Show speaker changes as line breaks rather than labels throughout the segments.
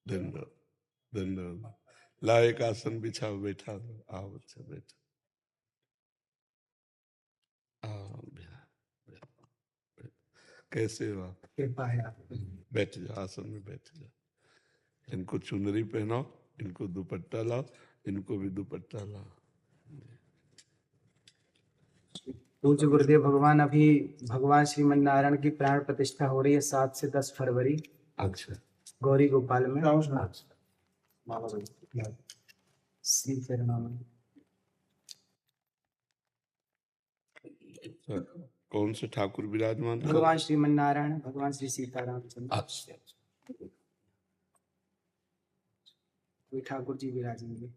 धन्यवाद धन्यवाद। ला एक आसन बिछाओ, बैठा दो, आओ बच्चा बैठो। कैसे हो आप? बैठ जाओ, आसन में बैठ जाओ। इनको चुनरी पहनाओ, इनको दुपट्टा लाओ, इनको भी दुपट्टा लाओ।
पूज्य गुरुदेव भगवान, अभी भगवान श्रीमन नारायण की प्राण प्रतिष्ठा हो रही है 7 से 10 फरवरी।
अच्छा,
गौरी गोपाल में। श्री चरणों में।
कौन से ठाकुर विराजमान?
भगवान श्रीमन नारायण, भगवान श्री सीताराम चंद्र।
अच्छा,
कोई ठाकुर जी विराजेंगे।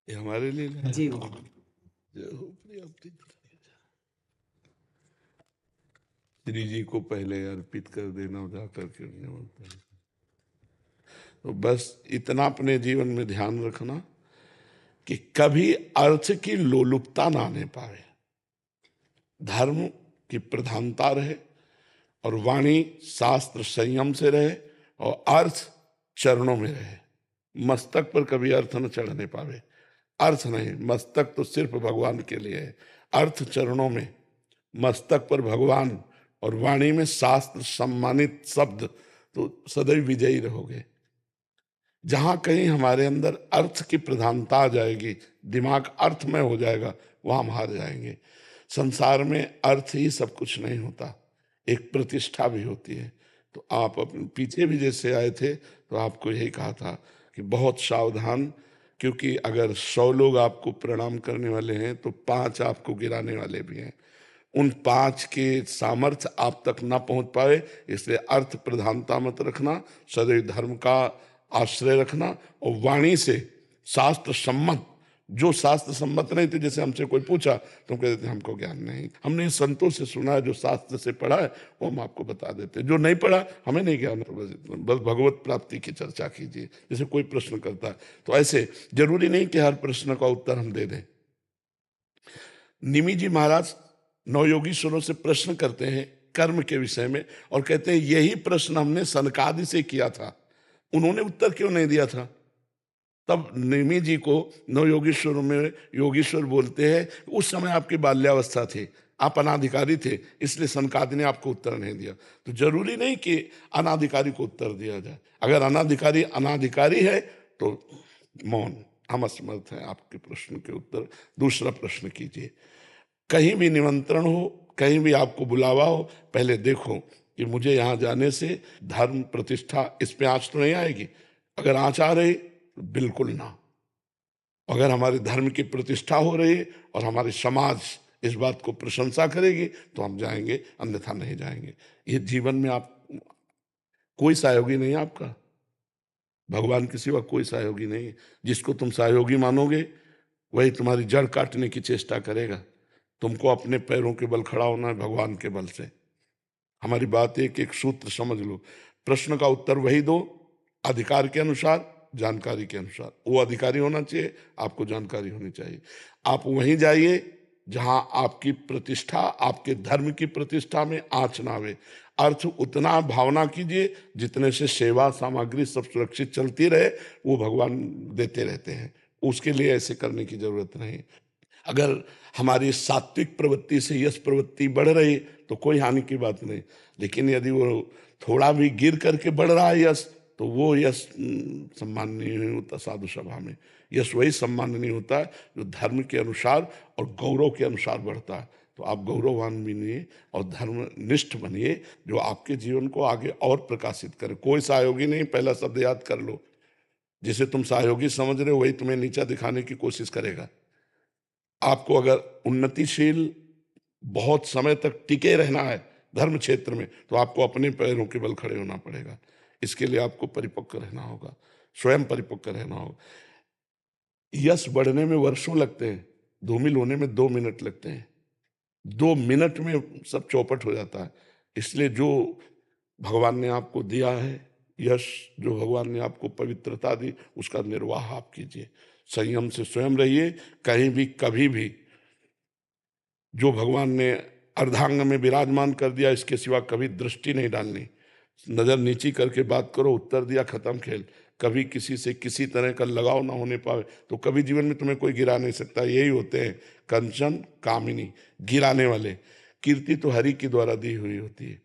ये हमारे लिए लाया?
जी
श्री जी को पहले अर्पित कर देना, जाकर के उन्हें। तो बस इतना अपने जीवन में ध्यान रखना कि कभी अर्थ की लोलुपता ना आने पाए, धर्म की प्रधानता रहे और वाणी शास्त्र संयम से रहे और अर्थ चरणों में रहे। मस्तक पर कभी अर्थ न चढ़ने पावे। अर्थ नहीं, मस्तक तो सिर्फ भगवान के लिए है, अर्थ चरणों में, मस्तक पर भगवान और वाणी में शास्त्र सम्मानित शब्द, तो सदैव विजयी रहोगे। जहां कहीं हमारे अंदर अर्थ की प्रधानता आ जाएगी, दिमाग अर्थमय हो जाएगा, वहां हम हार जाएंगे। संसार में अर्थ ही सब कुछ नहीं होता, एक प्रतिष्ठा भी होती है। तो आप अपने पीछे भी जैसे आए थे तो आपको यही कहा था कि बहुत सावधान, क्योंकि अगर 100 लोग आपको प्रणाम करने वाले हैं तो 5 आपको गिराने वाले भी हैं। उन 5 के सामर्थ्य आप तक ना पहुंच पाए, इसलिए अर्थ प्रधानता मत रखना, सदैव धर्म का आश्रय रखना और वाणी से शास्त्र सम्मत, जो शास्त्र सम्मत नहीं थे, जैसे हमसे कोई पूछा तो हम कहते थे हमको ज्ञान नहीं, हमने संतों से सुना है, जो शास्त्र से पढ़ा है वो हम आपको बता देते, जो नहीं पढ़ा हमें नहीं ज्ञान है। बस भगवत प्राप्ति की चर्चा कीजिए। जैसे कोई प्रश्न करता है तो ऐसे जरूरी नहीं कि हर प्रश्न का उत्तर हम दे दें। निमि जी महाराज नवयोगीश्वरों से प्रश्न करते हैं कर्म के विषय में और कहते हैं यही प्रश्न हमने सनकादि से किया था, उन्होंने उत्तर क्यों नहीं दिया था? तब निमि जी को नवयोगीश्वरों में योगीश्वर बोलते हैं उस समय आपकी बाल्यावस्था थी, आप अनाधिकारी थे, इसलिए सनकादि ने आपको उत्तर नहीं दिया। तो जरूरी नहीं कि अनाधिकारी को उत्तर दिया जाए। अगर अनाधिकारी अनाधिकारी है तो मौन, हम असमर्थ हैं आपके प्रश्न के उत्तर। दूसरा प्रश्न कीजिए। कहीं भी निमंत्रण हो, कहीं भी आपको बुलावा हो, पहले देखो कि मुझे यहाँ जाने से धर्म प्रतिष्ठा इस पे आंच तो नहीं आएगी। अगर आंच आ रही तो बिल्कुल ना। अगर हमारे धर्म की प्रतिष्ठा हो रही है और हमारे समाज इस बात को प्रशंसा करेगी तो हम जाएंगे, अन्यथा नहीं जाएंगे। ये जीवन में आप कोई सहयोगी नहीं है आपका, भगवान के सिवा कोई सहयोगी नहीं है। जिसको तुम सहयोगी मानोगे वही तुम्हारी जड़ काटने की चेष्टा करेगा। तुमको अपने पैरों के बल खड़ा होना है, भगवान के बल से। हमारी बात एक सूत्र समझ लो, प्रश्न का उत्तर वही दो अधिकार के अनुसार, जानकारी के अनुसार। वो अधिकारी होना चाहिए, आपको जानकारी होनी चाहिए। आप वहीं जाइए जहां आपकी प्रतिष्ठा, आपके धर्म की प्रतिष्ठा में आंच ना आवे। अर्थ उतना भावना कीजिए जितने से सेवा सामग्री सब सुरक्षित चलती रहे, वो भगवान देते रहते हैं। उसके लिए ऐसे करने की जरूरत नहीं। अगर हमारी सात्विक प्रवृत्ति से यश प्रवृत्ति बढ़ रही तो कोई हानि की बात नहीं, लेकिन यदि वो थोड़ा भी गिर करके बढ़ रहा है यश, तो वो यश सम्माननीय नहीं होता। साधु सभा में यश वही सम्माननीय होता है जो धर्म के अनुसार और गौरव के अनुसार बढ़ता है। तो आप गौरववान बनिए और धर्मनिष्ठ बनिए, जो आपके जीवन को आगे और प्रकाशित करे। कोई सहयोगी नहीं, पहला शब्द याद कर लो। जिसे तुम सहयोगी समझ रहे हो वही तुम्हें नीचा दिखाने की कोशिश करेगा। आपको अगर उन्नतिशील बहुत समय तक टिके रहना है धर्म क्षेत्र में, तो आपको अपने पैरों के बल खड़े होना पड़ेगा। इसके लिए आपको परिपक्व रहना होगा, स्वयं परिपक्व रहना होगा। यश बढ़ने में वर्षों लगते हैं, धूमिल होने में 2 मिनट लगते हैं। 2 मिनट में सब चौपट हो जाता है। इसलिए जो भगवान ने आपको दिया है यश जो भगवान ने आपको पवित्रता दी उसका निर्वाह आप कीजिए, संयम से स्वयं रहिए। कहीं भी कभी भी जो भगवान ने अर्धांग में विराजमान कर दिया इसके सिवा कभी दृष्टि नहीं डालनी। नजर नीची करके बात करो, उत्तर दिया, खत्म खेल। कभी किसी से किसी तरह का लगाव ना होने पावे तो कभी जीवन में तुम्हें कोई गिरा नहीं सकता। यही होते हैं कंचन कामिनी, गिराने वाले। कीर्ति तो हरि के द्वारा दी हुई होती है,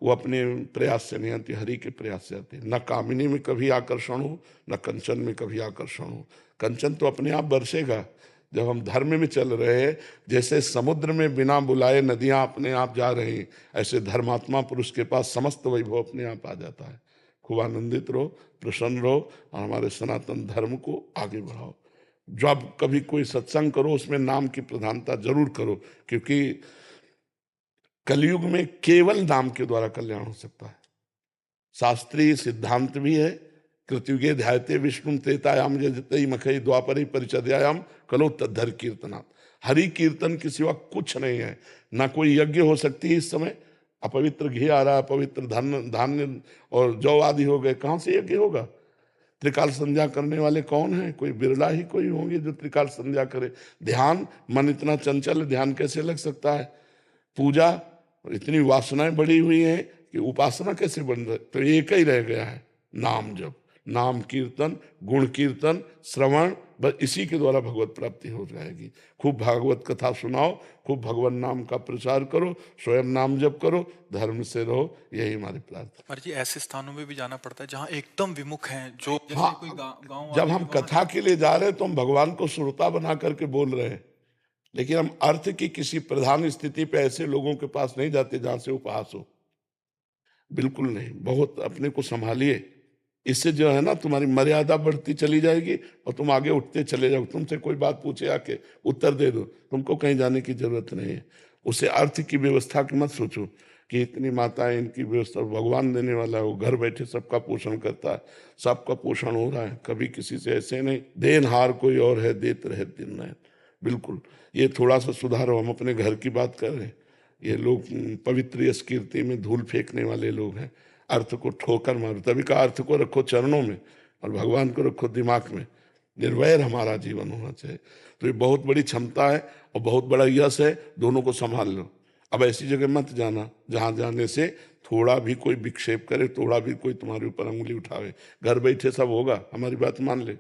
वो अपने प्रयास से नहीं आती, हरि के प्रयास से आती है। न कामिनी में कभी आकर्षण हो, न कंचन में कभी आकर्षण हो। कंचन तो अपने आप बरसेगा जब हम धर्म में चल रहे हैं। जैसे समुद्र में बिना बुलाए नदियां अपने आप जा रही, ऐसे धर्मात्मा पुरुष के पास समस्त वैभव अपने आप आ जाता है। खूब आनंदित रहो, प्रसन्न रहो और हमारे सनातन धर्म को आगे बढ़ाओ। जब कभी कोई सत्संग करो उसमें नाम की प्रधानता जरूर करो, क्योंकि कलयुग में केवल नाम के द्वारा कल्याण हो सकता है। शास्त्रीय सिद्धांत भी है, कृत्युगे ध्यायते विष्णु त्रेतायाम जजते मखई द्वापरे परिचर्यायाम कलो तद्धर कीर्तनात्। हरि कीर्तन के सिवा कुछ नहीं है। ना कोई यज्ञ हो सकती है इस समय, अपवित्र घी आ रहा है, अपवित्र धान्य और जौ आदि हो गए, कहाँ से यज्ञ होगा? त्रिकाल संध्या करने वाले कौन हैं? कोई बिरला ही कोई होंगे जो त्रिकाल संध्या करे। ध्यान, मन इतना चंचल, ध्यान कैसे लग सकता है? पूजा, इतनी वासनाएं बढ़ी हुई हैं कि उपासना कैसे बन रही? तो एक ही रह गया है, नाम जप, नाम कीर्तन, गुण कीर्तन, श्रवण, बस इसी के द्वारा भगवत प्राप्ति हो जाएगी। खूब भागवत कथा सुनाओ, खूब भगवान नाम का प्रचार करो, स्वयं नाम जप करो, धर्म से रहो, यही हमारी प्रार्थना।
पर जी ऐसे स्थानों में भी जाना पड़ता है जहाँ एकदम विमुख हैं, जो जैसे
हाँ,
कोई गांव
जब हम कथा के लिए जा रहे हैं तो हम भगवान को श्रोता बना करके बोल रहे हैं, लेकिन हम अर्थ की किसी प्रधान स्थिति पे ऐसे लोगों के पास नहीं जाते जहां से उपहास हो। बिल्कुल नहीं। बहुत अपने को संभालिए, इससे जो है ना तुम्हारी मर्यादा बढ़ती चली जाएगी और तुम आगे उठते चले जाओ। तुमसे कोई बात पूछे आके उत्तर दे दो, तुमको कहीं जाने की जरूरत नहीं है। उसे अर्थ की व्यवस्था की मत सोचो कि इतनी माताएं, इनकी व्यवस्था भगवान देने वाला है, वो घर बैठे सबका पोषण करता है, सबका पोषण हो रहा है। कभी किसी से ऐसे नहीं, देनहार कोई और है, देत रहे दिन रात। बिल्कुल, ये थोड़ा सा सुधारो। हम अपने घर की बात कर रहे हैं, ये लोग पवित्र यश कीर्ति में धूल फेंकने वाले लोग हैं। अर्थ को ठोकर मारो, तभी का अर्थ को रखो चरणों में और भगवान को रखो दिमाग में। निर्वैर हमारा जीवन होना चाहिए। तो ये बहुत बड़ी क्षमता है और बहुत बड़ा यश है, दोनों को संभाल लो। अब ऐसी जगह मत जाना जहाँ जाने से थोड़ा भी कोई विक्षेप करे, थोड़ा भी कोई तुम्हारे ऊपर उंगली उठावे। घर बैठे सब होगा, हमारी बात मान ले,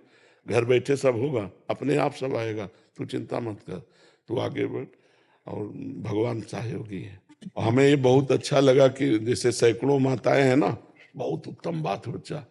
घर बैठे सब होगा, अपने आप सब आएगा, तू चिंता मत कर, तू आगे बढ़ और भगवान सहयोगी है। और हमें ये बहुत अच्छा लगा कि जैसे सैकड़ों माताएं हैं ना, बहुत उत्तम बात है बच्चा।